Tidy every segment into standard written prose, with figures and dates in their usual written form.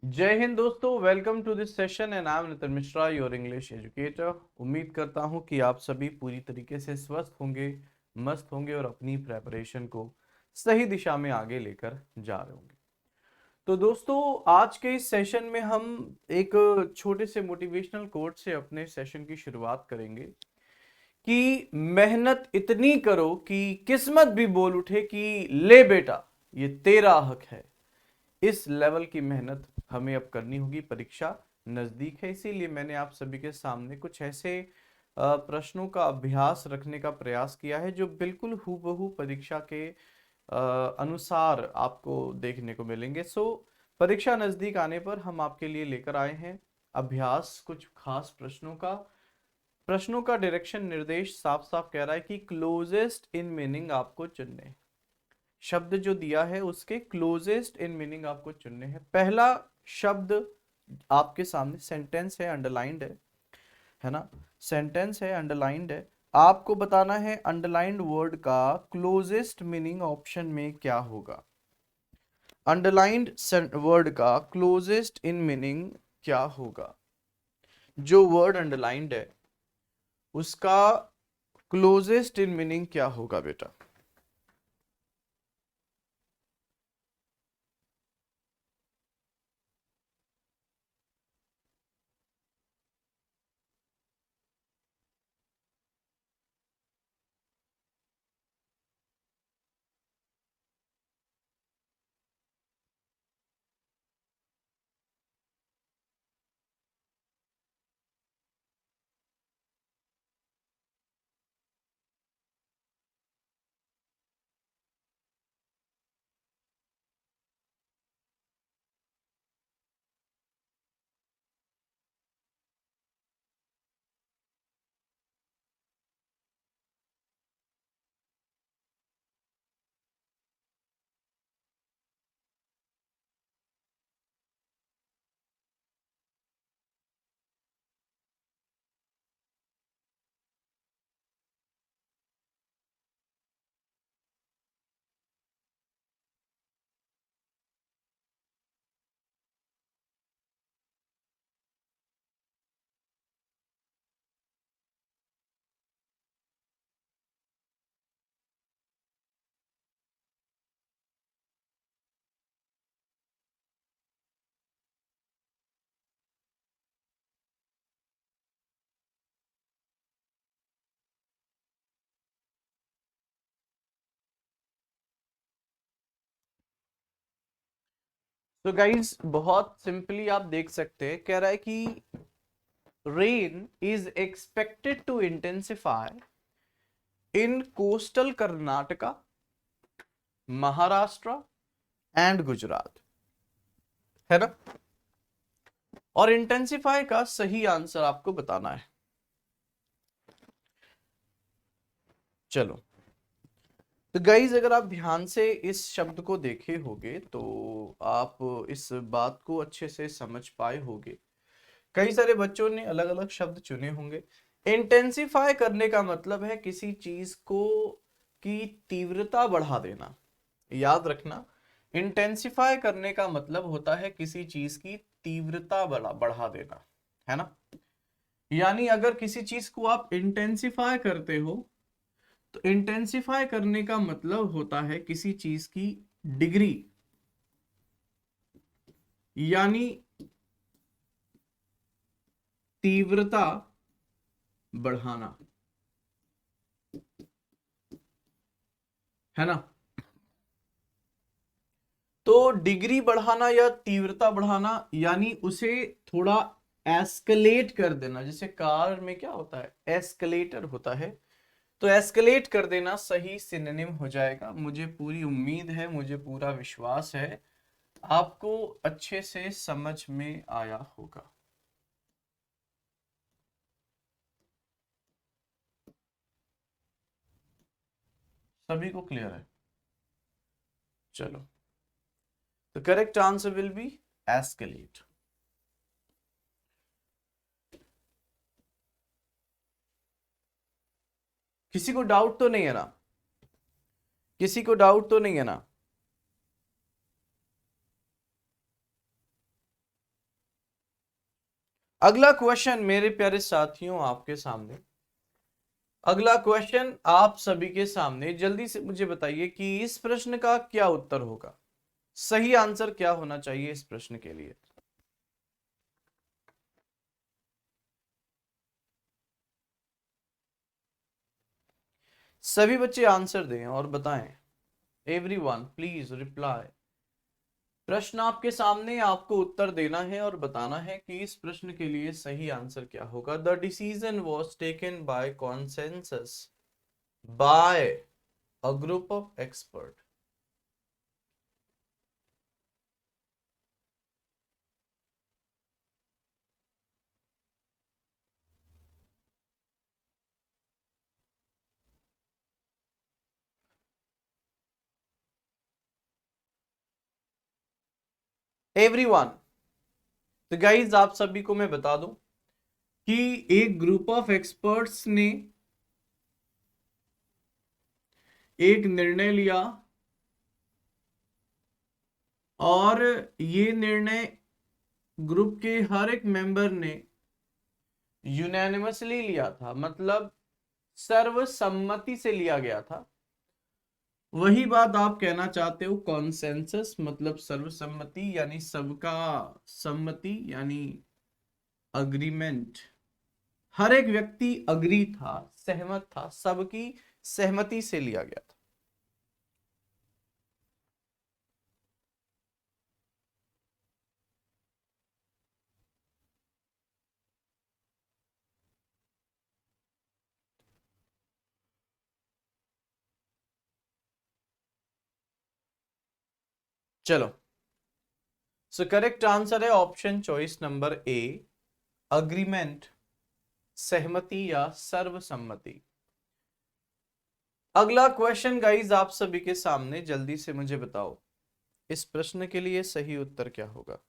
जय हिंद दोस्तों, welcome to this session and I am Nitin Mishra, your English educator. उम्मीद करता हूं कि आप सभी पूरी तरीके से स्वस्थ होंगे, मस्त होंगे और अपनी प्रेपरेशन को सही दिशा में आगे लेकर जा रहे होंगे। तो दोस्तों, आज के इस सेशन में हम एक छोटे से मोटिवेशनल कोट से अपने सेशन की शुरुआत करेंगे कि मेहनत इतनी करो कि किस्मत भी बोल उठे कि ले बेटा, ये तेरा हक है। इस लेवल की मेहनत हमें अब करनी होगी। परीक्षा नजदीक है, इसीलिए मैंने आप सभी के सामने कुछ ऐसे प्रश्नों का अभ्यास रखने का प्रयास किया है जो बिल्कुल हूबहू परीक्षा के अनुसार आपको देखने को मिलेंगे। सो परीक्षा नजदीक आने पर हम आपके लिए लेकर आए हैं अभ्यास कुछ खास प्रश्नों का डायरेक्शन निर्देश साफ साफ कह रहा है कि क्लोजेस्ट इन मीनिंग आपको चुनने, शब्द जो दिया है उसके क्लोजेस्ट इन मीनिंग आपको चुनने हैं। पहला शब्द आपके सामने सेंटेंस है, अंडरलाइंड है ना। सेंटेंस है, अंडरलाइंड है। आपको बताना है अंडरलाइंड वर्ड का क्लोजेस्ट मीनिंग ऑप्शन में क्या होगा। अंडरलाइंड वर्ड का क्लोजेस्ट इन मीनिंग क्या होगा। जो वर्ड अंडरलाइंड है उसका क्लोजेस्ट इन मीनिंग क्या होगा बेटा। तो गाइज बहुत सिंपली आप देख सकते हैं, कह रहा है कि rain is expected to intensify in coastal Karnataka, Maharashtra and Gujarat, है ना। और इंटेंसिफाई का सही आंसर आपको बताना है। चलो, तो गाइज अगर आप ध्यान से इस शब्द को देखे होगे तो आप इस बात को अच्छे से समझ पाए होगे। कई सारे बच्चों ने अलग अलग शब्द चुने होंगे। इंटेंसिफाई करने का मतलब है किसी चीज को की तीव्रता बढ़ा देना। याद रखना, इंटेंसिफाई करने का मतलब होता है किसी चीज की तीव्रता बढ़ा देना, है ना। यानी अगर किसी चीज को आप इंटेंसिफाई करते हो तो इंटेंसिफाई करने का मतलब होता है किसी चीज की डिग्री, यानी तीव्रता बढ़ाना, है ना। तो डिग्री बढ़ाना या तीव्रता बढ़ाना यानी उसे थोड़ा एस्केलेट कर देना। जैसे कार में क्या होता है, एस्केलेटर होता है। तो एस्केलेट कर देना सही सिनोनिम हो जाएगा। मुझे पूरी उम्मीद है, मुझे पूरा विश्वास है आपको अच्छे से समझ में आया होगा। सभी को क्लियर है। चलो, the correct answer will be escalate. किसी को डाउट तो नहीं है ना? किसी को डाउट तो नहीं है ना? अगला क्वेश्चन मेरे प्यारे साथियों आपके सामने, अगला क्वेश्चन आप सभी के सामने, जल्दी से मुझे बताइए कि इस प्रश्न का क्या उत्तर होगा, सही आंसर क्या होना चाहिए इस प्रश्न के लिए। सभी बच्चे आंसर दें और बताएं। Everyone please reply. प्रश्न आपके सामने, आपको उत्तर देना है और बताना है कि इस प्रश्न के लिए सही आंसर क्या होगा। The decision was taken by consensus by a group of expert. Everyone, तो गाइज आप सभी को मैं बता दूं कि एक ग्रुप ऑफ एक्सपर्ट्स ने एक निर्णय लिया और ये निर्णय ग्रुप के हर एक मेंबर ने यूनानिमसली लिया था, मतलब सर्वसम्मति से लिया गया था। वही बात आप कहना चाहते हो कॉन्सेंसस, मतलब सर्वसम्मति यानी सबका सम्मति यानी अग्रीमेंट। हर एक व्यक्ति अग्री था, सहमत था, सबकी सहमति से लिया गया था। चलो, सो करेक्ट आंसर है option choice number A, agreement, सहमति या सर्वसम्मति। अगला क्वेश्चन गाइज आप सभी के सामने, जल्दी से मुझे बताओ इस प्रश्न के लिए सही उत्तर क्या होगा।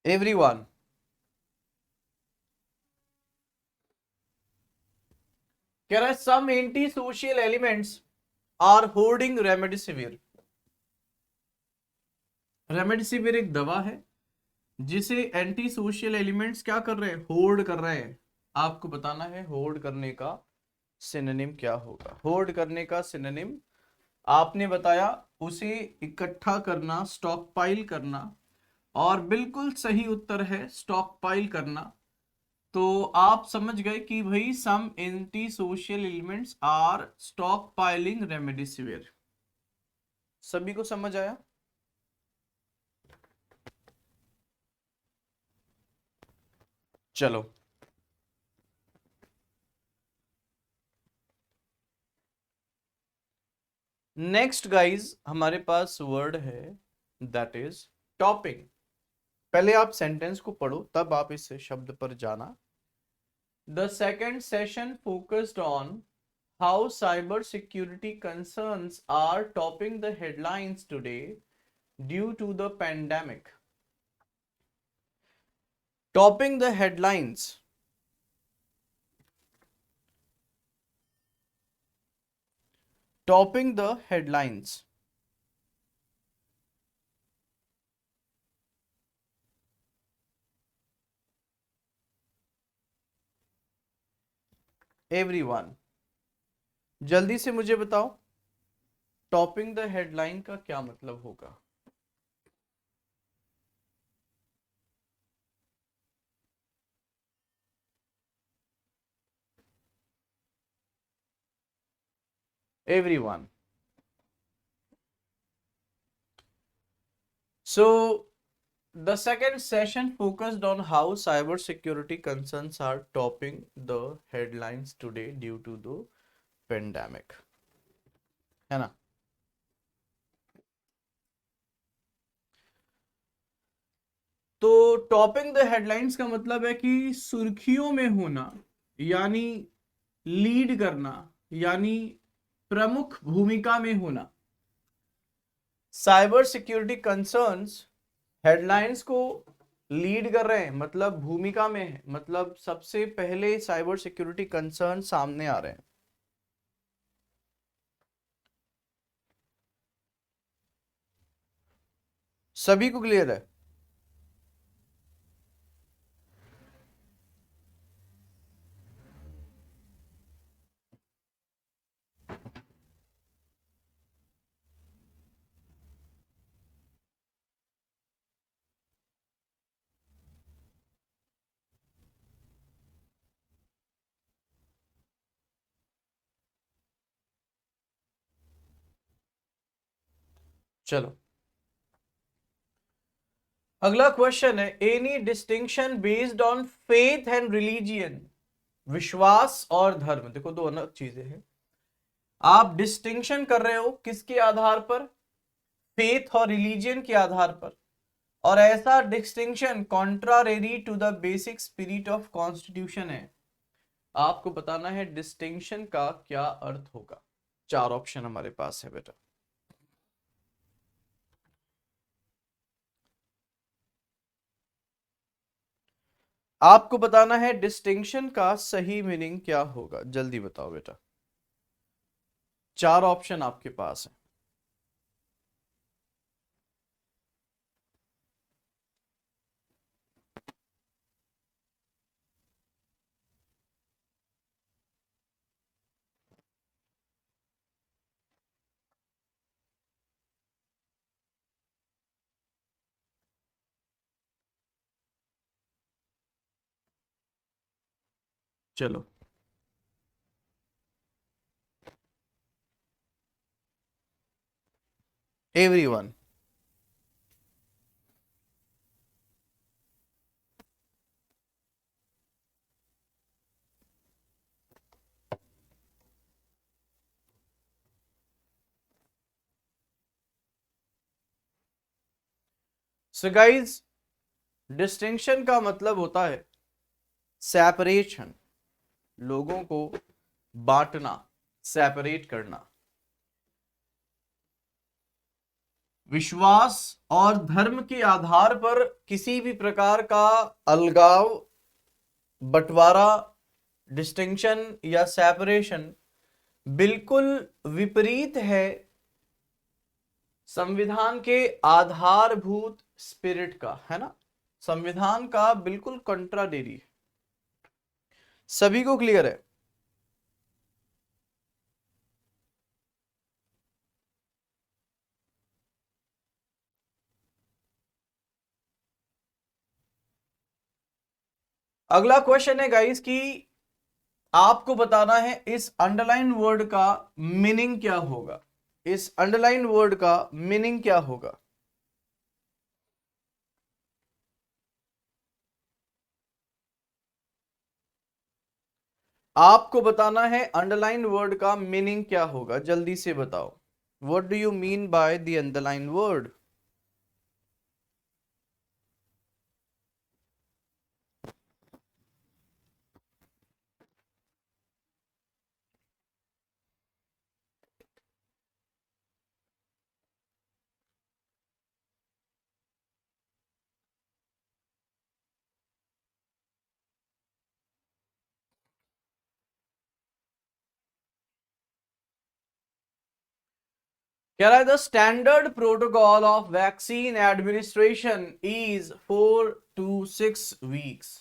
एवरीवन, कह रहा है some anti social elements are hoarding remdesivir. Remdesivir एक दवा है जिसे एंटी सोशल एलिमेंट्स क्या कर रहे हैं, होर्ड कर रहे हैं। आपको बताना है होर्ड करने का सिनोनिम क्या होगा। होर्ड करने का सिनोनिम आपने बताया उसे इकट्ठा करना, स्टॉक पाइल करना, और बिल्कुल सही उत्तर है स्टॉक पाइल करना। तो आप समझ गए कि भाई some anti social elements are stock piling remdesivir. सभी को समझ आया। चलो, नेक्स्ट गाइज हमारे पास वर्ड है दैट इज टॉपिंग। पहले आप सेंटेंस को पढ़ो तब आप इस शब्द पर जाना। The second session focused on how cyber security concerns are topping the headlines today due to the pandemic. Topping the headlines. Topping the headlines. Everyone, जल्दी से मुझे बताओ टॉपिंग द हेडलाइन का क्या मतलब होगा। Everyone. So the second session focused on how cybersecurity concerns are topping the headlines today due to the pandemic, है ना। तो टॉपिंग द हेडलाइंस का मतलब है कि सुर्खियों में होना यानी लीड करना, यानी प्रमुख भूमिका में होना। साइबर सिक्योरिटी कंसर्न्स हेडलाइंस को लीड कर रहे हैं, मतलब भूमिका में है, मतलब सबसे पहले साइबर सिक्योरिटी कंसर्न सामने आ रहे हैं। सभी को क्लियर है? चलो, अगला क्वेश्चन है, any distinction based on faith and religion, विश्वास और धर्म। देखो, दो अलग चीजें हैं। आप डिस्टिंक्शन कर रहे हो किसके आधार पर? फेथ और रिलीजियन के आधार पर, और ऐसा distinction contrary to the basic spirit of constitution है। आपको बताना है डिस्टिंक्शन का क्या अर्थ होगा। चार ऑप्शन हमारे पास है बेटा। आपको बताना है डिस्टिंक्शन का सही मीनिंग क्या होगा, जल्दी बताओ बेटा। चार ऑप्शन आपके पास है। चलो, एवरीवन, सो गाइज, डिस्टिंक्शन का मतलब होता है सेपरेशन, लोगों को बांटना, सेपरेट करना। विश्वास और धर्म के आधार पर किसी भी प्रकार का अलगाव, बंटवारा, डिस्टिंक्शन या सेपरेशन बिल्कुल विपरीत है संविधान के आधारभूत स्पिरिट का, है ना। संविधान का बिल्कुल कंट्राडेरी है। सभी को क्लियर है? अगला क्वेश्चन है गाइस कि आपको बताना है इस अंडरलाइन वर्ड का मीनिंग क्या होगा। इस अंडरलाइन वर्ड का मीनिंग क्या होगा? आपको बताना है अंडरलाइन वर्ड का मीनिंग क्या होगा, जल्दी से बताओ। What do you mean by the underline word? कह रहा है the standard protocol of vaccine administration is 4 to 6 weeks।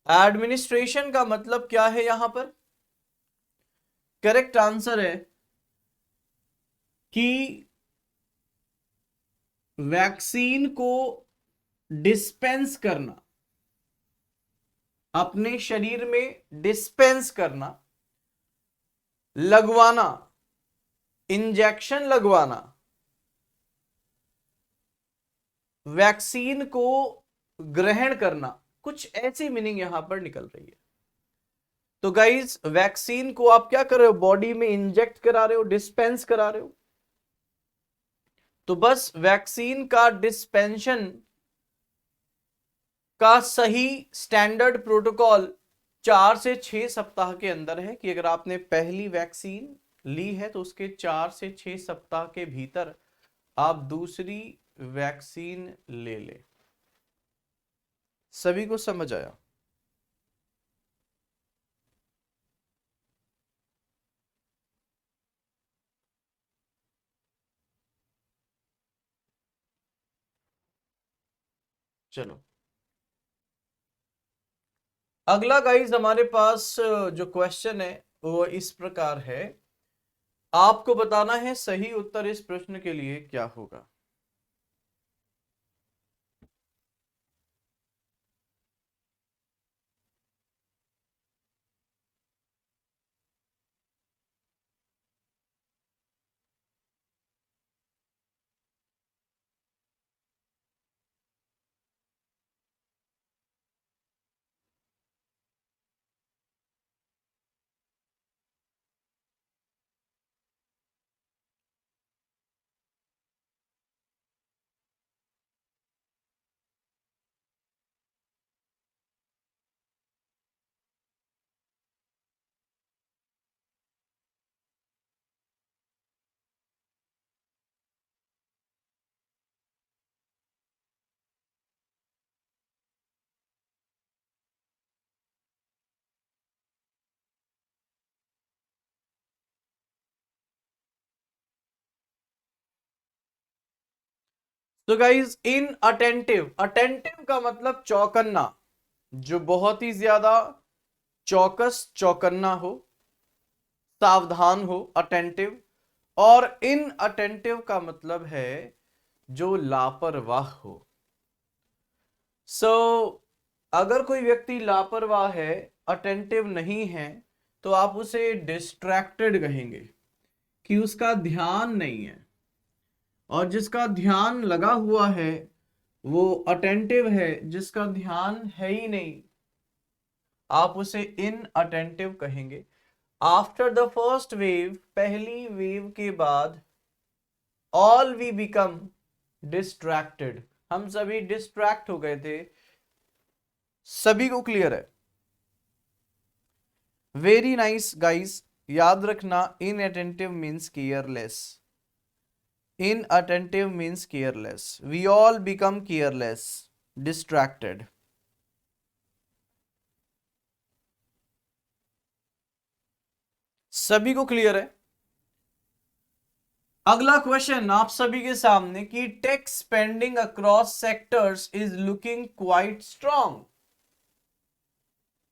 Administration का मतलब क्या है यहां पर? करेक्ट आंसर है कि वैक्सीन को डिस्पेंस करना, अपने शरीर में डिस्पेंस करना, लगवाना, इंजेक्शन लगवाना, वैक्सीन को ग्रहण करना, कुछ ऐसी मीनिंग यहां पर निकल रही है। तो गाइज, वैक्सीन को आप क्या कर रहे हो? बॉडी में इंजेक्ट करा रहे हो, डिस्पेंस करा रहे हो। तो बस वैक्सीन का डिस्पेंशन का सही स्टैंडर्ड प्रोटोकॉल 4 से 6 सप्ताह के अंदर है कि अगर आपने पहली वैक्सीन ली है तो उसके 4 से 6 सप्ताह के भीतर आप दूसरी वैक्सीन ले लें। सभी को समझ आया? चलो, अगला गाइस हमारे पास जो क्वेश्चन है वो इस प्रकार है। आपको बताना है सही उत्तर इस प्रश्न के लिए क्या होगा। तो गाइज इन अटेंटिव, अटेंटिव का मतलब चौकन्ना, जो बहुत ही ज्यादा चौकस चौकन्ना हो, सावधान हो, अटेंटिव। और इन अटेंटिव का मतलब है जो लापरवाह हो। अगर कोई व्यक्ति लापरवाह है, अटेंटिव नहीं है, तो आप उसे डिस्ट्रैक्टेड कहेंगे कि उसका ध्यान नहीं है। और जिसका ध्यान लगा हुआ है वो अटेंटिव है, जिसका ध्यान है ही नहीं आप उसे इन अटेंटिव कहेंगे। आफ्टर द फर्स्ट वेव, पहली वेव के बाद, ऑल वी बिकम डिस्ट्रैक्टेड, हम सभी डिस्ट्रैक्ट हो गए थे। सभी को क्लियर है? वेरी नाइस गाइस, याद रखना inattentive means careless. Inattentive means careless. We all become careless, distracted. सभी को क्लियर है? अगला क्वेश्चन आप सभी के सामने कि tech spending across sectors is looking quite strong.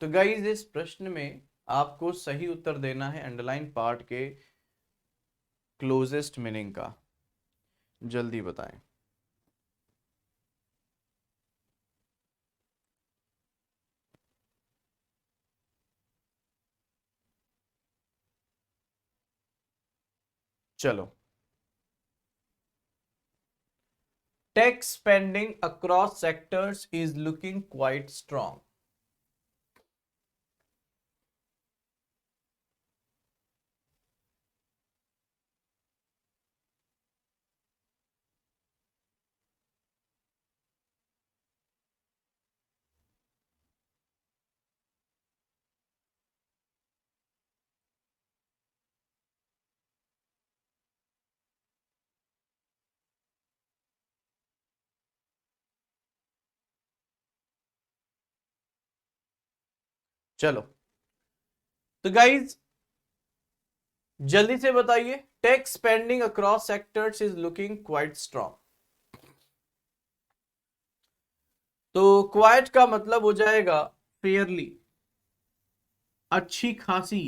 तो गाइज इस प्रश्न में आपको सही उत्तर देना है अंडरलाइन पार्ट के क्लोजेस्ट मीनिंग का। जल्दी बताएं। चलो, tech spending across sectors is looking quite strong. चलो, तो गाइज जल्दी से बताइए, tech spending across sectors is looking quite strong. तो क्वाइट का मतलब हो जाएगा फेयरली, अच्छी खासी।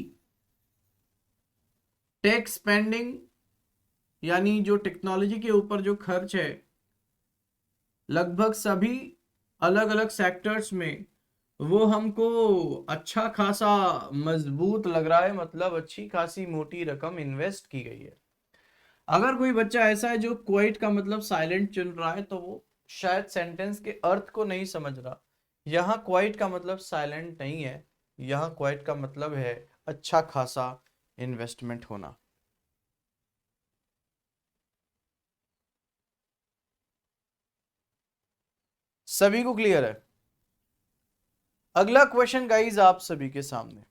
टेक स्पेंडिंग यानी जो टेक्नोलॉजी के ऊपर जो खर्च है, लगभग सभी अलग अलग सेक्टर्स में वो हमको अच्छा खासा मजबूत लग रहा है, मतलब अच्छी खासी मोटी रकम इन्वेस्ट की गई है। अगर कोई बच्चा ऐसा है जो क्वाइट का मतलब साइलेंट चुन रहा है तो वो शायद सेंटेंस के अर्थ को नहीं समझ रहा। यहाँ क्वाइट का मतलब साइलेंट नहीं है, यहाँ क्वाइट का मतलब है अच्छा खासा इन्वेस्टमेंट होना। सभी को क्लियर है? अगला क्वेश्चन गाइज आप सभी के सामने,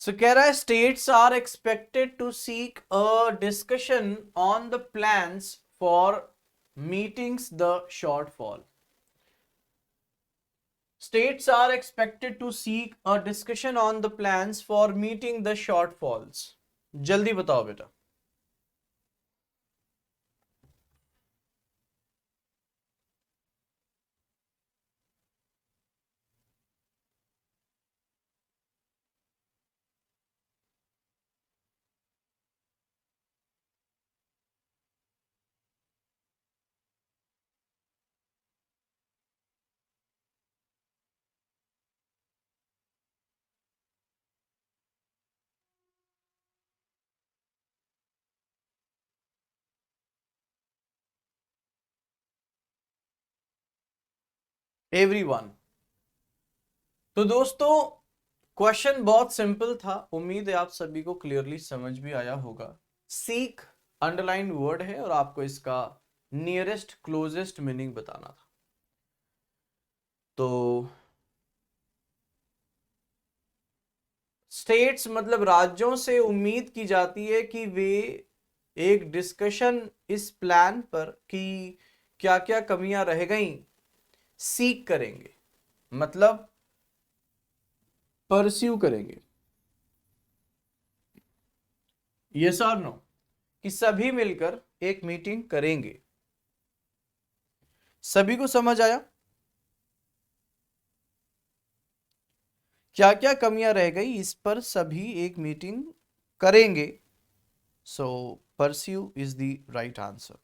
सो कह रहा है states are expected to seek a discussion on the plans for meetings the shortfall. States are expected to seek a discussion on the plans for meeting the shortfalls. जल्दी बताओ बेटा। एवरीवन। तो दोस्तों क्वेश्चन बहुत सिंपल था, उम्मीद है आप सभी को क्लियरली समझ भी आया होगा। सीक अंडरलाइन वर्ड है और आपको इसका नियरेस्ट क्लोजेस्ट मीनिंग बताना था। तो स्टेट्स मतलब राज्यों से उम्मीद की जाती है कि वे एक डिस्कशन इस प्लान पर कि क्या क्या कमियां रह गई सीक करेंगे, मतलब परस्यू करेंगे। यस और नो, कि सभी मिलकर एक मीटिंग करेंगे। सभी को समझ आया क्या क्या कमियां रह गई, इस पर सभी एक मीटिंग करेंगे। So pursue is the right answer.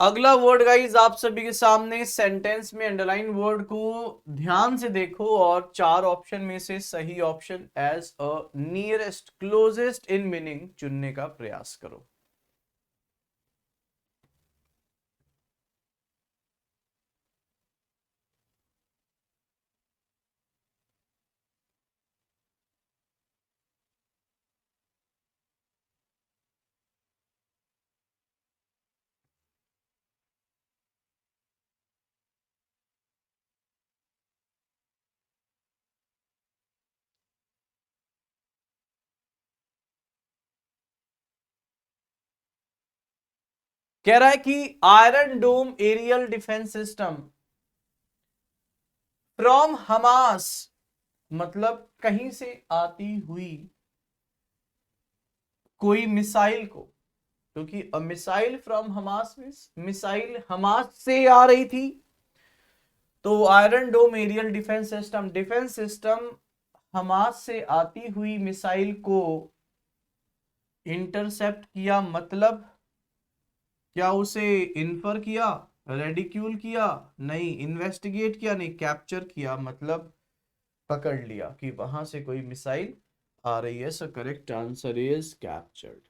अगला वर्ड गाइज आप सभी के सामने सेंटेंस में अंडरलाइन वर्ड को ध्यान से देखो और चार ऑप्शन में से सही option as a nearest closest in meaning चुनने का प्रयास करो। कह रहा है कि iron dome aerial defence system from Hamas, मतलब कहीं से आती हुई कोई मिसाइल को, क्योंकि a missile from Hamas means missile Hamas से आ रही थी। तो iron dome aerial defence system Hamas से आती हुई मिसाइल को इंटरसेप्ट किया, मतलब क्या उसे इन्फर किया, रेडिक्यूल किया, नहीं इन्वेस्टिगेट किया, नहीं कैप्चर किया, मतलब पकड़ लिया कि वहां से कोई मिसाइल आ रही है। So correct answer is captured.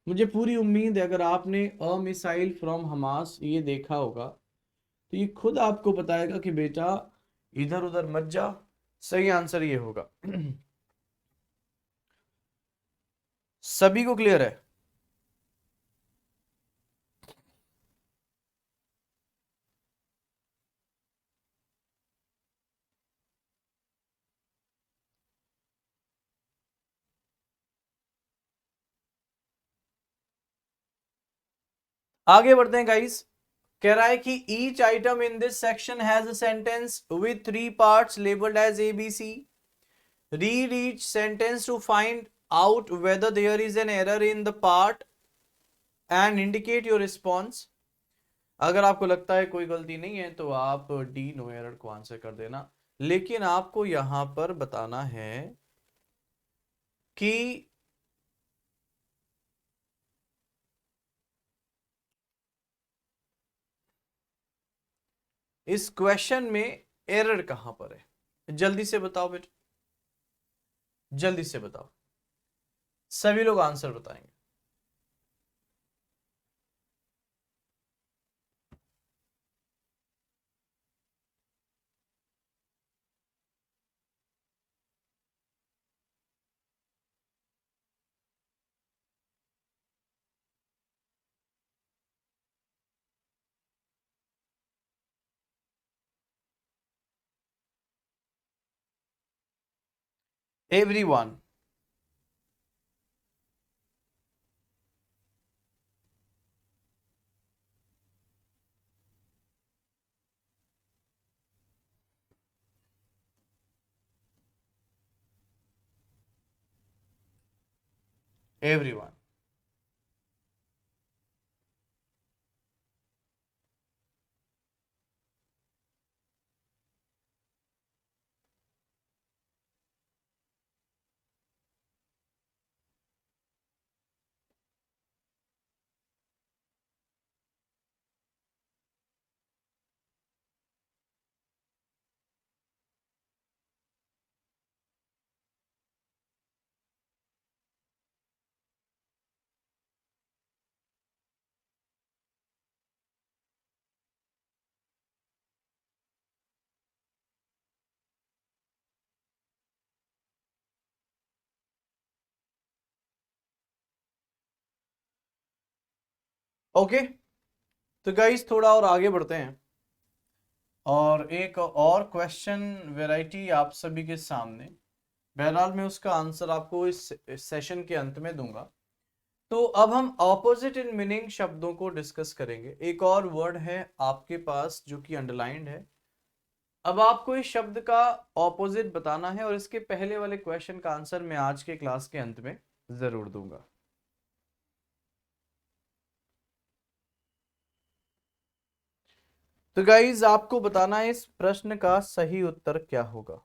मुझे पूरी उम्मीद है अगर आपने अ मिसाइल फ्रॉम हमास ये देखा होगा तो ये खुद आपको बताएगा कि बेटा इधर उधर मत जा। सही आंसर ये होगा। सभी को क्लियर है? आगे बढ़ते हैं गाइस। कह रहा है कि each item in this section has a sentence with three parts labelled as A B C. Read each sentence to find out whether there is an error in the part and indicate your response। अगर आपको लगता है कोई गलती नहीं है तो आप डी नो एरर को आंसर कर देना, लेकिन आपको यहां पर बताना है कि इस क्वेश्चन में एरर कहां पर है। जल्दी से बताओ बेटा, जल्दी से बताओ। सभी लोग आंसर बताएंगे। Everyone, everyone. ओके, तो गाइस थोड़ा और आगे बढ़ते हैं और एक और क्वेश्चन वैरायटी आप सभी के सामने। बहरहाल मैं उसका आंसर आपको इस सेशन के अंत में दूंगा। तो अब हम ऑपोजिट इन मीनिंग शब्दों को डिस्कस करेंगे। एक और वर्ड है आपके पास जो कि अंडरलाइंड है। अब आपको इस शब्द का ऑपोजिट बताना है और इसके पहले वाले क्वेश्चन का आंसर मैं आज के क्लास के अंत में जरूर दूंगा। तो गाइज आपको बताना है इस प्रश्न का सही उत्तर क्या होगा।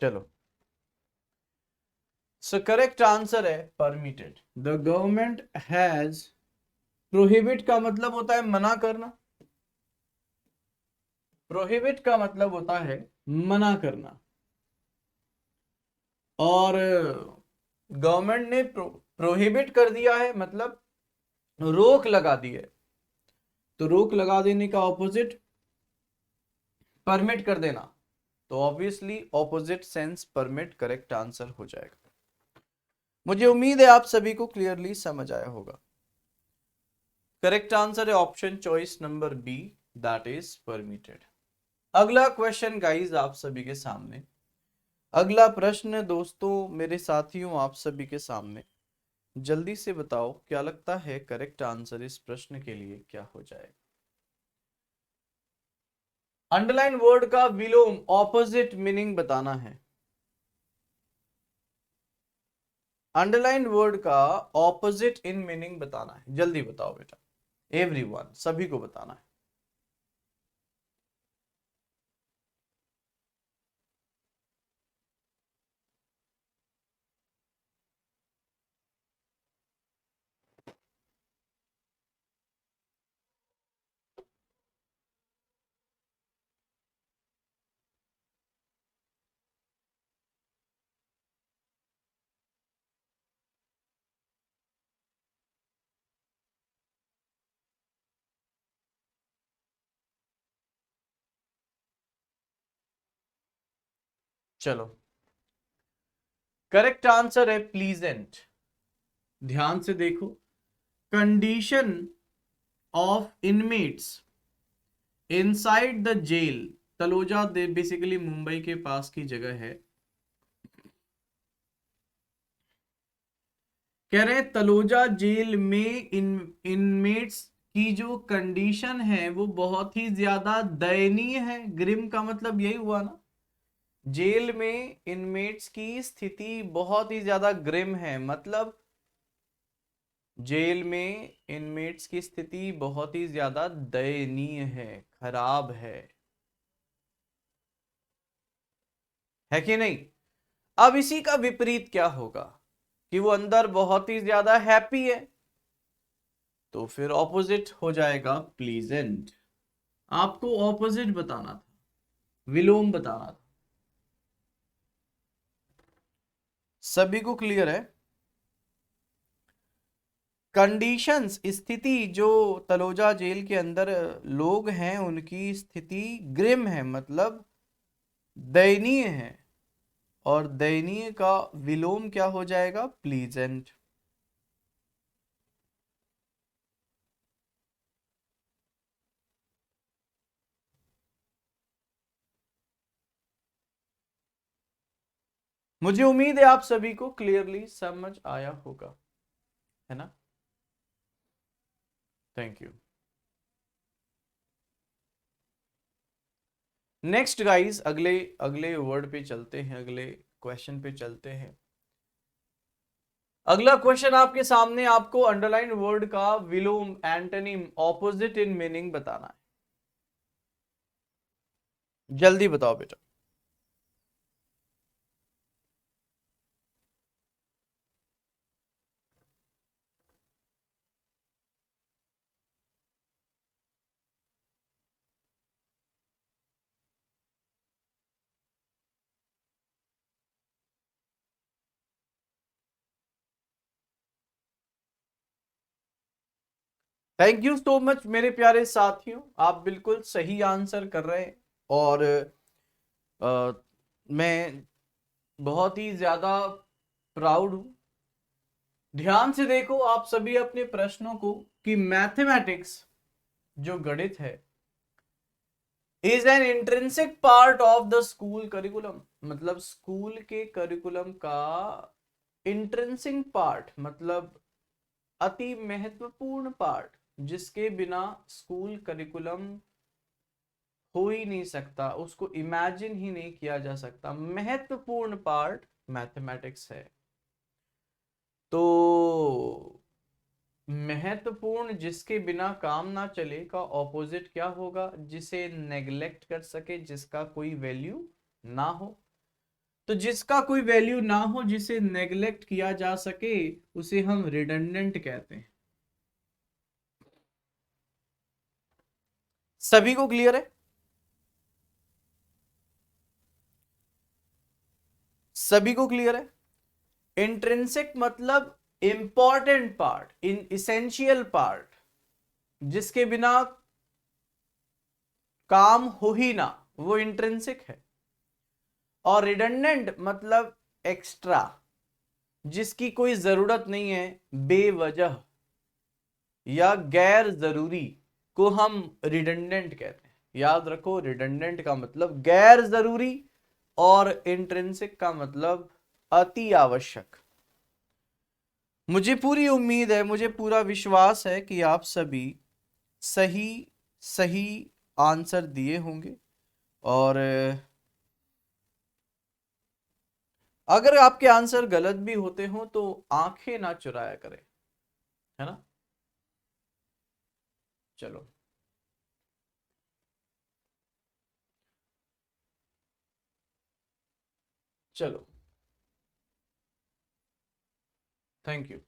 चलो, सो करेक्ट आंसर है permitted. The government has, prohibit का मतलब होता है मना करना। प्रोहिबिट का मतलब होता है मना करना, और गवर्नमेंट ने प्रोहिबिट कर दिया है मतलब रोक लगा दी है। तो रोक लगा देने का ऑपोजिट परमिट कर देना, तो obviously opposite sense permit correct answer हो जाएगा। मुझे उम्मीद है आप सभी को क्लियरली समझ आया होगा। करेक्ट आंसर है option choice number B, that is permitted. अगला क्वेश्चन गाइज आप सभी के सामने, अगला प्रश्न दोस्तों मेरे साथियों आप सभी के सामने। जल्दी से बताओ क्या लगता है करेक्ट आंसर इस प्रश्न के लिए क्या हो जाएगा। अंडरलाइन वर्ड का विलोम ऑपोजिट मीनिंग बताना है। अंडरलाइन वर्ड का ऑपोजिट इन मीनिंग बताना है, जल्दी बताओ बेटा। एवरीवन, सभी को बताना है। चलो, करेक्ट आंसर है प्लीजेंट। ध्यान से देखो, condition of inmates inside the jail. Taloja basically Mumbai के पास की जगह है। कह रहे हैं तलोजा जेल में इनमेट्स की जो कंडीशन है वो बहुत ही ज्यादा दयनीय है। ग्रिम का मतलब यही हुआ ना, जेल में इनमेट्स की स्थिति बहुत ही ज्यादा ग्रिम है, मतलब जेल में इनमेट्स की स्थिति बहुत ही ज्यादा दयनीय है, खराब है कि नहीं। अब इसी का विपरीत क्या होगा कि वो अंदर बहुत ही ज्यादा हैप्पी है, तो फिर ऑपोजिट हो जाएगा प्लीजेंट। आपको ऑपोजिट बताना था, विलोम बताना था। सभी को क्लियर है। कंडीशंस स्थिति, जो तलोजा जेल के अंदर लोग हैं उनकी स्थिति ग्रिम है, मतलब दयनीय है, और दयनीय का विलोम क्या हो जाएगा? प्लीजेंट। मुझे उम्मीद है आप सभी को क्लियरली समझ आया होगा, है ना? Thank you. नेक्स्ट गाइस, अगले अगले वर्ड पे चलते हैं, अगले क्वेश्चन पे चलते हैं। अगला क्वेश्चन आपके सामने, आपको अंडरलाइन वर्ड का विलोम, एंटोनिम, ऑपोजिट इन मीनिंग बताना है। जल्दी बताओ बेटा। थैंक यू सो मच मेरे प्यारे साथियों, आप बिल्कुल सही आंसर कर रहे हैं। और मैं बहुत ही ज्यादा प्राउड हूं। ध्यान से देखो आप सभी अपने प्रश्नों को, कि मैथमेटिक्स जो गणित है is an intrinsic part of the school curriculum. मतलब स्कूल के करिकुलम का इंट्रिंसिक पार्ट, मतलब अति महत्वपूर्ण पार्ट, जिसके बिना स्कूल करिकुलम हो ही नहीं सकता, उसको इमेजिन ही नहीं किया जा सकता। महत्वपूर्ण पार्ट मैथमेटिक्स है। तो महत्वपूर्ण, जिसके बिना काम ना चले का ऑपोजिट क्या होगा? जिसे नेग्लेक्ट कर सके, जिसका कोई वैल्यू ना हो। तो जिसका कोई वैल्यू ना हो, जिसे नेग्लेक्ट किया जा सके, उसे हम रिडंडेंट कहते हैं। सभी को क्लियर है? सभी को क्लियर है? इंट्रिंसिक मतलब इंपॉर्टेंट पार्ट, इन इसेंशियल पार्ट, जिसके बिना काम हो ही ना, वो इंट्रिंसिक है। और रिडंडेंट मतलब एक्स्ट्रा, जिसकी कोई जरूरत नहीं है, बेवजह या गैर जरूरी, को हम रिडंडेंट कहते हैं। याद रखो, रिडंडेंट का मतलब गैर जरूरी, और इंट्रिंसिक का मतलब अति आवश्यक। मुझे पूरी उम्मीद है, मुझे पूरा विश्वास है कि आप सभी सही सही आंसर दिए होंगे। और अगर आपके आंसर गलत भी होते हो तो आंखें ना चुराया करें, है ना? चलो, चलो, थैंक यू।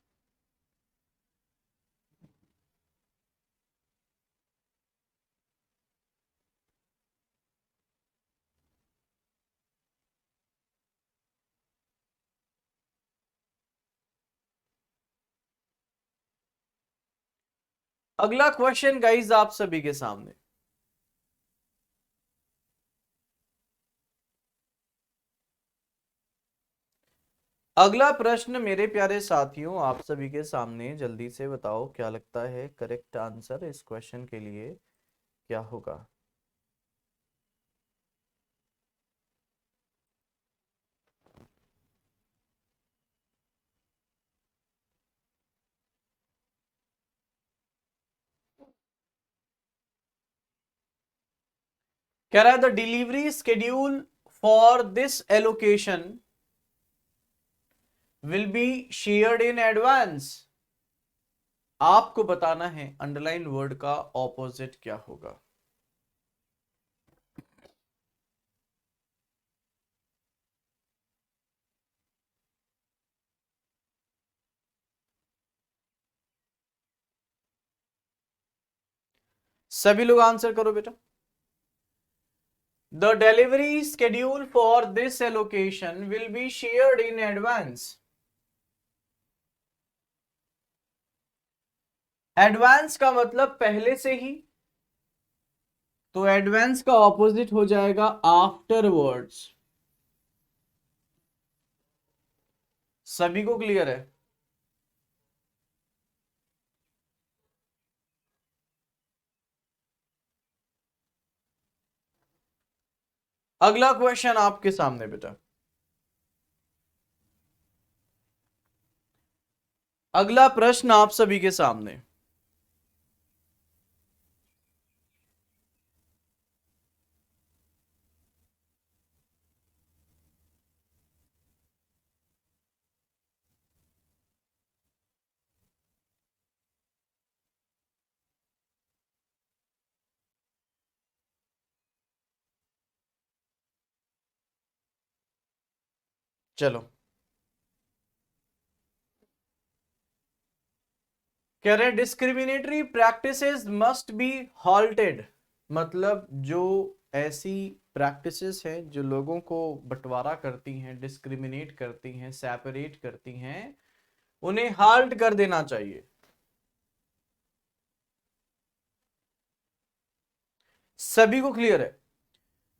अगला क्वेश्चन गाइज आप सभी के सामने। अगला प्रश्न मेरे प्यारे साथियों आप सभी के सामने, जल्दी से बताओ क्या लगता है करेक्ट आंसर इस क्वेश्चन के लिए क्या होगा? कह रहा है the delivery schedule for this allocation will be shared in advance. आपको बताना है अंडरलाइन वर्ड का ऑपोजिट क्या होगा। सभी लोग आंसर करो बेटा। The delivery schedule for this allocation will be shared in advance. Advance का मतलब पहले से ही, तो एडवांस का ऑपोजिट हो जाएगा आफ्टरवर्ड्स। सभी को क्लियर है? अगला क्वेश्चन आपके सामने बेटा। अगला प्रश्न आप सभी के सामने। चलो, कह रहे हैं discriminatory practices must be halted. मतलब जो ऐसी प्रैक्टिसेस हैं जो लोगों को बंटवारा करती हैं, डिस्क्रिमिनेट करती हैं, सेपरेट करती हैं, उन्हें हाल्ट कर देना चाहिए। सभी को क्लियर है?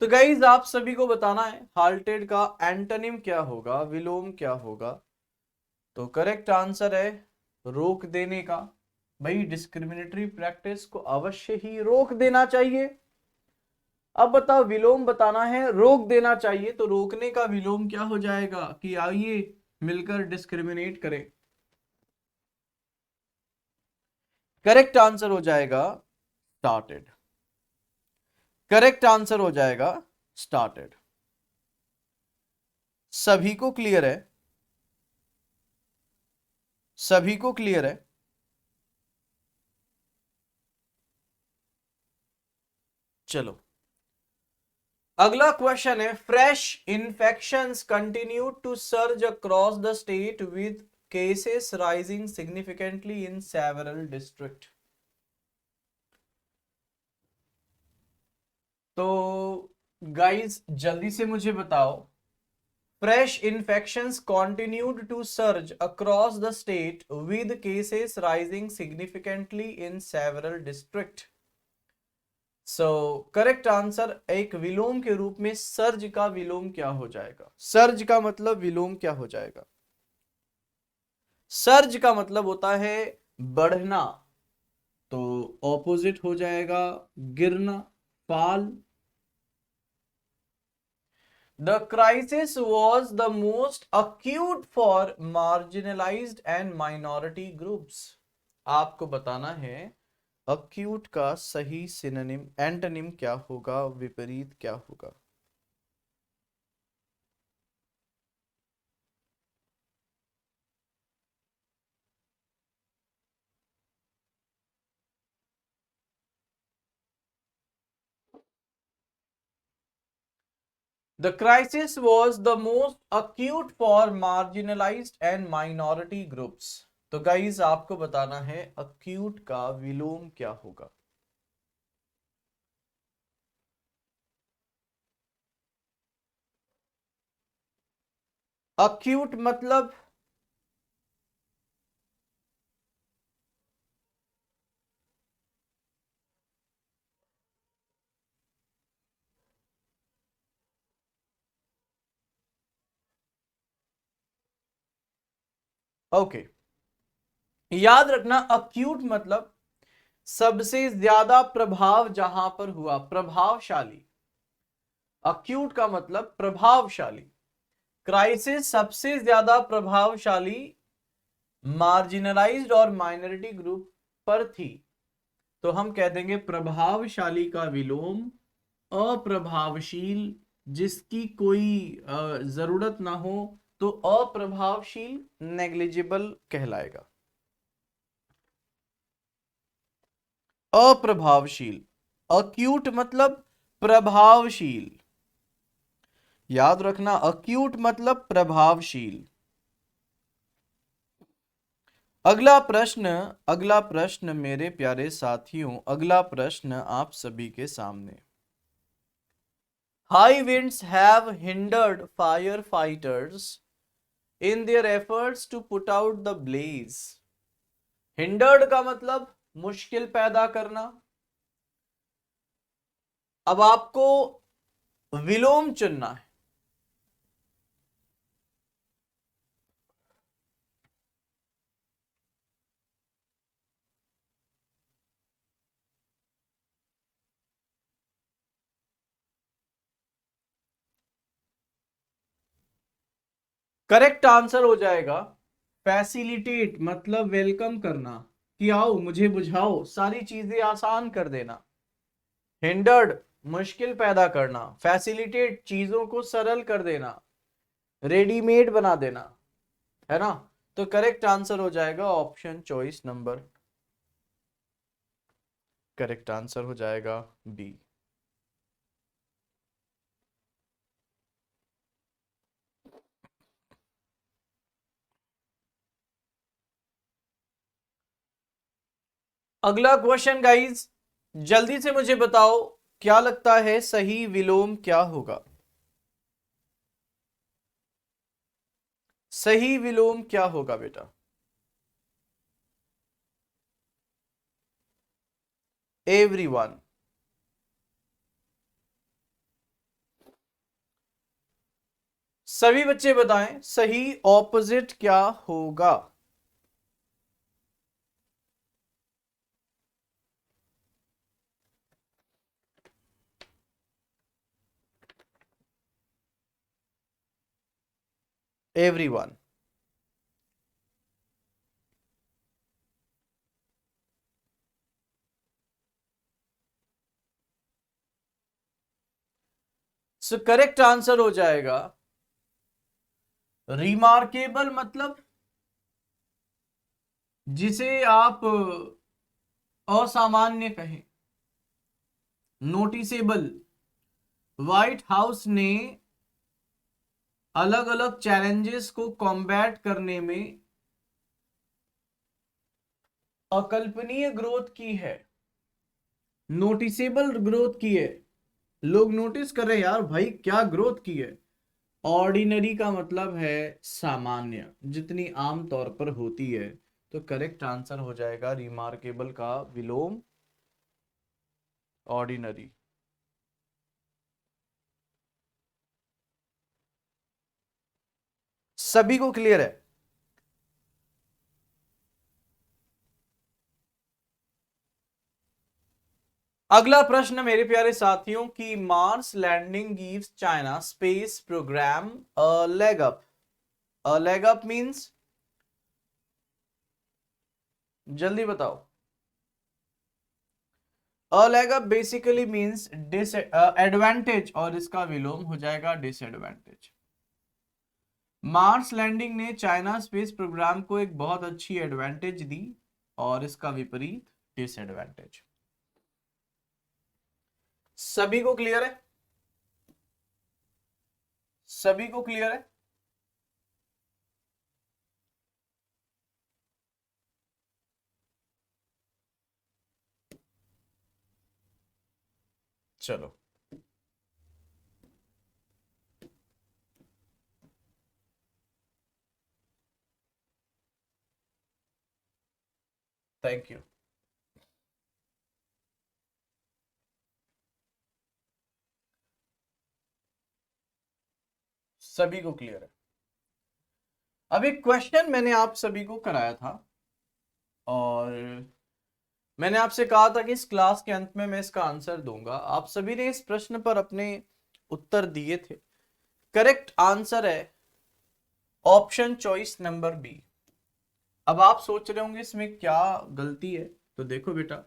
तो गाइज आप सभी को बताना है हाल्टेड का एंटोनिम क्या होगा, विलोम क्या होगा। तो करेक्ट आंसर है रोक देने का। भाई डिस्क्रिमिनेटरी प्रैक्टिस को अवश्य ही रोक देना चाहिए। अब बताओ विलोम बताना है, रोक देना चाहिए, तो रोकने का विलोम क्या हो जाएगा कि आइए मिलकर डिस्क्रिमिनेट करें। करेक्ट आंसर हो जाएगा स्टार्टेड। करेक्ट आंसर हो जाएगा स्टार्टेड। सभी को क्लियर है? सभी को क्लियर है? चलो, अगला क्वेश्चन है fresh infections continue to surge across the state with cases rising significantly in several district. तो गाइस जल्दी से मुझे बताओ, fresh infections continued to surge across the state with cases rising significantly in several districts. So correct answer एक विलोम के रूप में surge का विलोम क्या हो जाएगा? सर्ज का मतलब विलोम क्या हो जाएगा? सर्ज का मतलब होता है बढ़ना, तो ऑपोजिट हो जाएगा गिरना, फाल। The crisis was the most acute for marginalized and minority groups. आपको बताना है acute का सही सिनोनिम एंटोनिम क्या होगा, विपरीत क्या होगा। The crisis was the most acute for marginalized and minority groups. तो गाइस आपको बताना है acute का विलोम क्या होगा। acute मतलब ओके, याद रखना acute मतलब सबसे ज्यादा प्रभाव जहां पर हुआ, प्रभावशाली। अक्यूट का मतलब प्रभावशाली। क्राइसिस सबसे ज्यादा प्रभावशाली मार्जिनलाइज्ड और माइनॉरिटी ग्रुप पर थी, तो हम कह देंगे प्रभावशाली का विलोम अप्रभावशील। जिसकी कोई जरूरत ना हो तो अप्रभावशील, नेग्लिजिबल कहलाएगा। अप्रभावशील, अक्यूट मतलब प्रभावशील। याद रखना अक्यूट मतलब प्रभावशील। अगला प्रश्न मेरे प्यारे साथियों, अगला प्रश्न आप सभी के सामने। High winds have hindered fire fighters in their efforts to put out the blaze. Hindered का मतलब मुश्किल पैदा करना, अब आपको विलोम चुनना है। करेक्ट आंसर हो जाएगा फैसिलिटेट, मतलब वेलकम करना, कि आओ मुझे बुझाओ, सारी चीजें आसान कर देना। हिंडर्ड, मुश्किल पैदा करना। फैसिलिटेट, चीजों को सरल कर देना, रेडीमेड बना देना, है ना। तो करेक्ट आंसर हो जाएगा option choice number, correct answer हो जाएगा बी। अगला क्वेश्चन गाइस, जल्दी से मुझे बताओ, क्या लगता है सही विलोम क्या होगा? सही विलोम क्या होगा बेटा? एवरीवन। सभी बच्चे बताएं सही ऑपोजिट क्या होगा। एवरीवन। सो करेक्ट आंसर हो जाएगा रिमार्केबल, मतलब जिसे आप असामान्य कहें। नोटिसेबल, व्हाइट हाउस ने अलग अलग चैलेंजेस को कॉम्बैट करने में अकल्पनीय ग्रोथ की है। नोटिसेबल ग्रोथ की है, लोग नोटिस कर रहे हैं यार भाई क्या ग्रोथ की है। ऑर्डिनरी का मतलब है सामान्य, जितनी आम तौर पर होती है। तो करेक्ट आंसर हो जाएगा रिमार्केबल का विलोम ऑर्डिनरी। सभी को क्लियर है? अगला प्रश्न मेरे प्यारे साथियों, की Mars landing gives China space programme a leg up. A leg up means, जल्दी बताओ। A leg up basically means this advantage, और इसका विलोम हो जाएगा डिसएडवांटेज। मार्स लैंडिंग ने चाइना स्पेस प्रोग्राम को एक बहुत अच्छी एडवांटेज दी, और इसका विपरीत डिसएडवांटेज। सभी को क्लियर है? सभी को क्लियर है? चलो, थैंक यू। सभी को क्लियर है? अब एक क्वेश्चन मैंने आप सभी को कराया था, और मैंने आपसे कहा था कि इस क्लास के अंत में मैं इसका आंसर दूंगा। आप सभी ने इस प्रश्न पर अपने उत्तर दिए थे। करेक्ट आंसर है ऑप्शन चॉइस नंबर बी। अब आप सोच रहे होंगे इसमें क्या गलती है, तो देखो बेटा,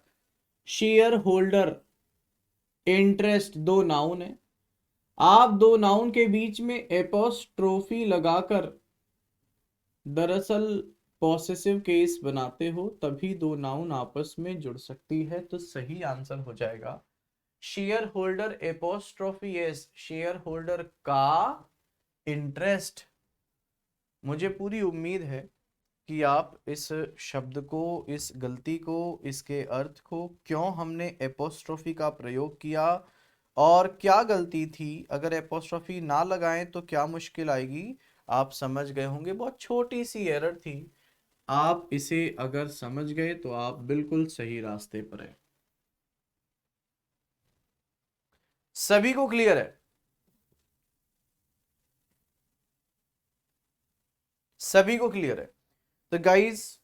शेयर होल्डर, इंटरेस्ट, दो नाउन है। आप दो नाउन के बीच में एपोस्ट्रोफी लगाकर दरअसल पॉसेसिव केस बनाते हो, तभी दो नाउन आपस में जुड़ सकती है। तो सही आंसर हो जाएगा share holder apostrophe S, share holder का इंटरेस्ट। मुझे पूरी उम्मीद है कि आप इस शब्द को, इस गलती को, इसके अर्थ को, क्यों हमने एपोस्ट्रोफी का प्रयोग किया और क्या गलती थी, अगर एपोस्ट्रोफी ना लगाएं तो क्या मुश्किल आएगी, आप समझ गए होंगे। बहुत छोटी सी एरर थी, आप इसे अगर समझ गए तो आप बिल्कुल सही रास्ते पर हैं। सभी को क्लियर है? सभी को क्लियर है? तो गाइज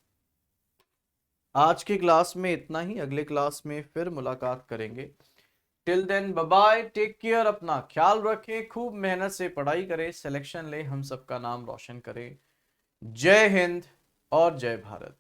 आज की क्लास में इतना ही, अगले क्लास में फिर मुलाकात करेंगे। Till then bye bye, take care, अपना ख्याल रखें, खूब मेहनत से पढ़ाई करें, सिलेक्शन ले, हम सबका नाम रोशन करें। जय हिंद और जय भारत।